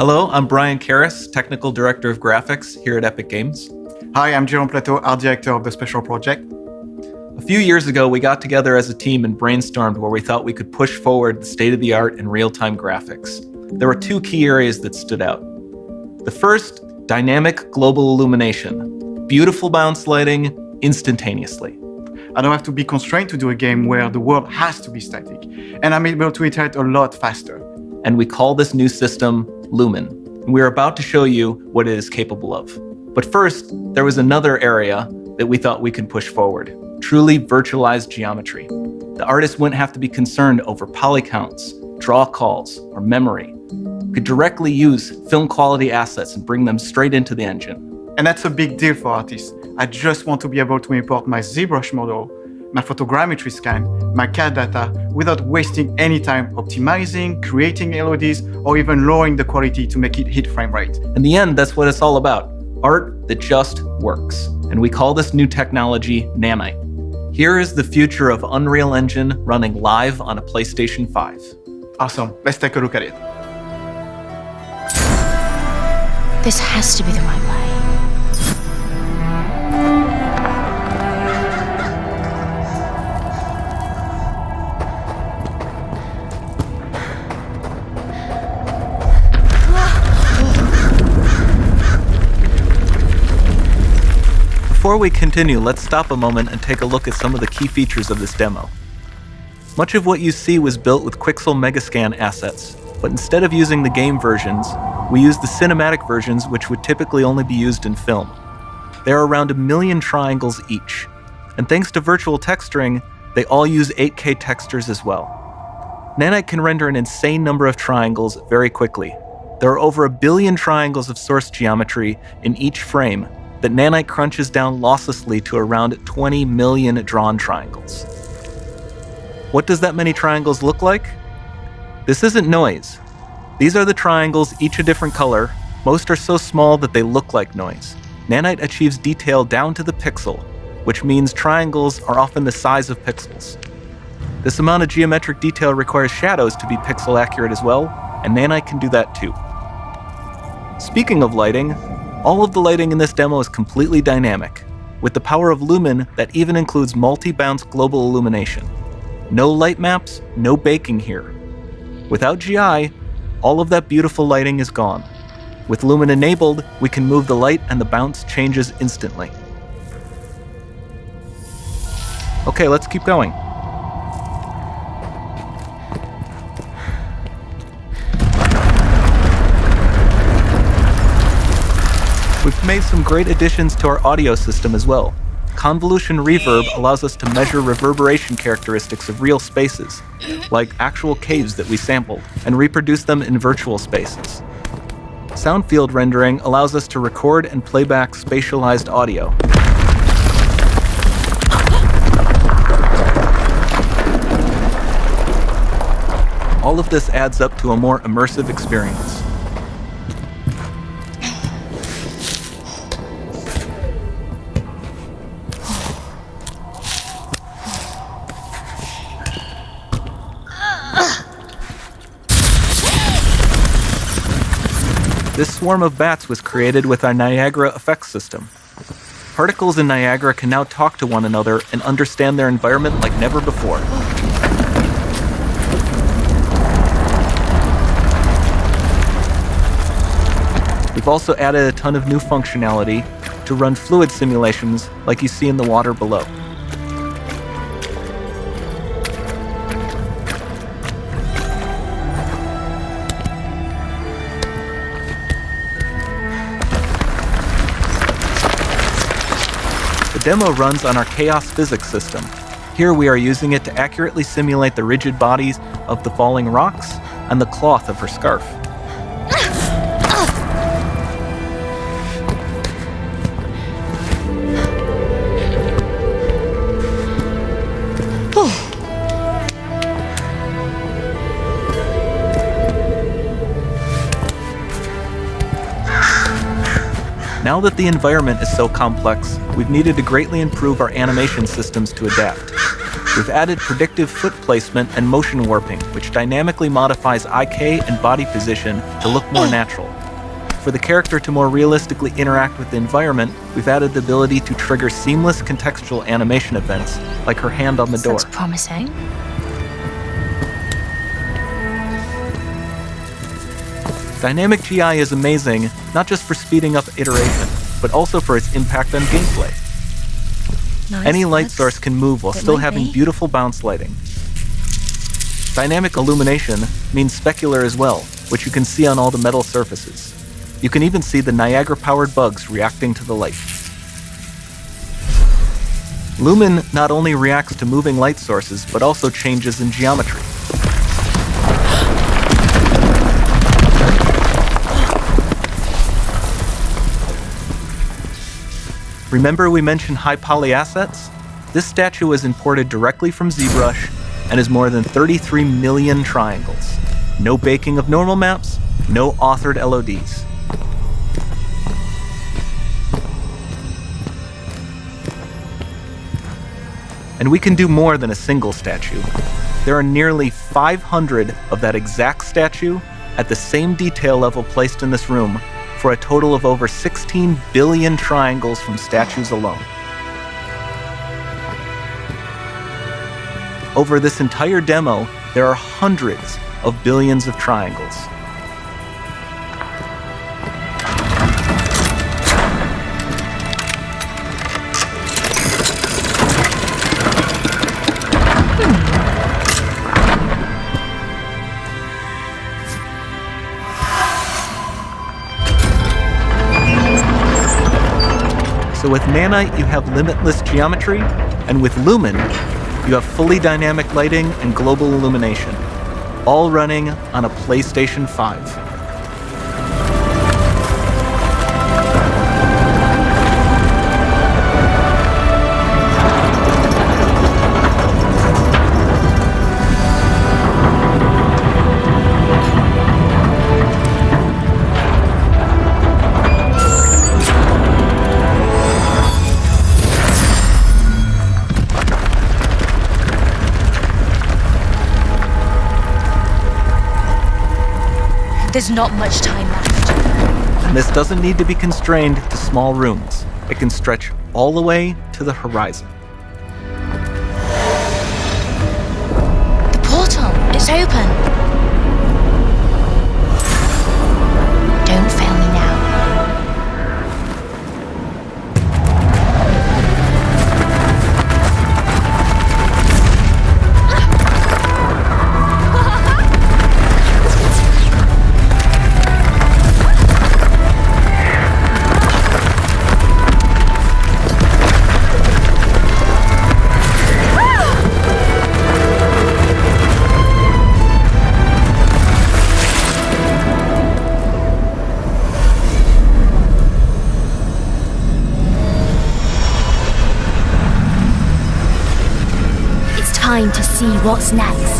Hello, I'm Brian Karras, Technical Director of Graphics here at Epic Games. Hi, I'm Jérôme Plateau, Art Director of the Special Project. A few years ago, we got together as a team and brainstormed where we thought we could push forward the state-of-the-art in real-time graphics. There were two key areas that stood out. The first, dynamic global illumination. Beautiful bounce lighting, instantaneously. I don't have to be constrained to do a game where the world has to be static, and I'm able to iterate a lot faster. And we call this new system Lumen. And we're about to show you what it is capable of. But first, there was another area that we thought we could push forward. Truly virtualized geometry. The artist wouldn't have to be concerned over poly counts, draw calls, or memory. We could directly use film quality assets and bring them straight into the engine. And that's a big deal for artists. I just want to be able to import my ZBrush model, my photogrammetry scan, my CAD data, without wasting any time optimizing, creating LODs, or even lowering the quality to make it hit frame rate. In the end, that's what it's all about. Art that just works. And we call this new technology Nanite. Here is the future of Unreal Engine running live on a PlayStation 5. Awesome, let's take a look at it. This has to be the right way. Before we continue, let's stop a moment and take a look at some of the key features of this demo. Much of what you see was built with Quixel Megascan assets, but instead of using the game versions, we used the cinematic versions, which would typically only be used in film. There are around 1 million triangles each, and thanks to virtual texturing, they all use 8K textures as well. Nanite can render an insane number of triangles very quickly. There are over 1 billion triangles of source geometry in each frame that Nanite crunches down losslessly to around 20 million drawn triangles. What does that many triangles look like? This isn't noise. These are the triangles, each a different color. Most are so small that they look like noise. Nanite achieves detail down to the pixel, which means triangles are often the size of pixels. This amount of geometric detail requires shadows to be pixel accurate as well, and Nanite can do that too. Speaking of lighting, all of the lighting in this demo is completely dynamic, with the power of Lumen that even includes multi-bounce global illumination. No light maps, no baking here. Without GI, all of that beautiful lighting is gone. With Lumen enabled, we can move the light and the bounce changes instantly. Okay, let's keep going. We've made some great additions to our audio system as well. Convolution reverb allows us to measure reverberation characteristics of real spaces, like actual caves that we sampled, and reproduce them in virtual spaces. Sound field rendering allows us to record and play back spatialized audio. All of this adds up to a more immersive experience. This swarm of bats was created with our Niagara effects system. Particles in Niagara can now talk to one another and understand their environment like never before. We've also added a ton of new functionality to run fluid simulations like you see in the water below. The demo runs on our chaos physics system. Here we are using it to accurately simulate the rigid bodies of the falling rocks and the cloth of her scarf. Now that the environment is so complex, we've needed to greatly improve our animation systems to adapt. We've added predictive foot placement and motion warping, which dynamically modifies IK and body position to look more natural. For the character to more realistically interact with the environment, we've added the ability to trigger seamless contextual animation events, like her hand on the door. Sounds promising. Dynamic GI is amazing, not just for speeding up iteration, but also for its impact on gameplay. Nice. Any light Looks source can move while it still might having be. beautiful bounce lighting. Dynamic illumination means specular as well, which you can see on all the metal surfaces. You can even see the Niagara-powered bugs reacting to the light. Lumen not only reacts to moving light sources, but also changes in geometry. Remember we mentioned high poly assets? This statue was imported directly from ZBrush and is more than 33 million triangles. No baking of normal maps, no authored LODs. And we can do more than a single statue. There are nearly 500 of that exact statue at the same detail level placed in this room, for a total of over 16 billion triangles from statues alone. Over this entire demo, there are hundreds of billions of triangles. So with Nanite, you have limitless geometry, and with Lumen, you have fully dynamic lighting and global illumination, all running on a PlayStation 5. There's not much time left. And this doesn't need to be constrained to small rooms. It can stretch all the way to the horizon. The portal, it's open. Don't fail me now. Time to see what's next.